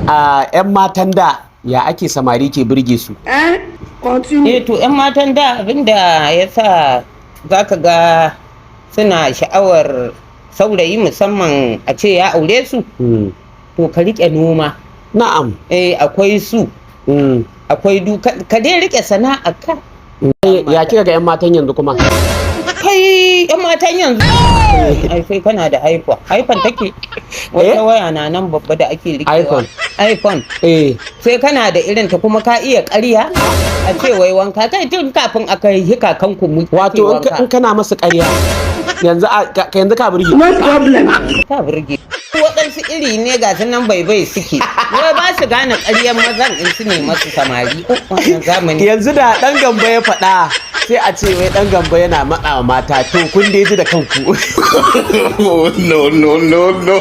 a 'yan matan da ya ake samari ke burge su? To 'yan matan da abinda ya sa za ka ga suna sha'awar saurayi musamman a ce ya aure su, to ka riƙe noma. Na'am. Akwai su, akwai duka, ka dai riƙe sana'a ka. Ya kika ga 'yan matan yanzu kuma? Kai 'yan matan yanzu ai sai kana da iPhone take wata waya na nan babba da ake rikewa iPhone sai kana da irin ta kuma ka iya ƙarya a ce wai wanka kai tun kafin aka yi kakan ku wato in kana masa ƙarya yanzu ka burge no problem ka burge waɗansu iri ne ga su nan bai suke wai ba su gane ƙaryar mazan in su ne masu samari wannan zamani yanzu da ɗan gamba ya faɗa sai a ce wai ɗan gamba yana matsa mata to kun dai ji da kanku. No.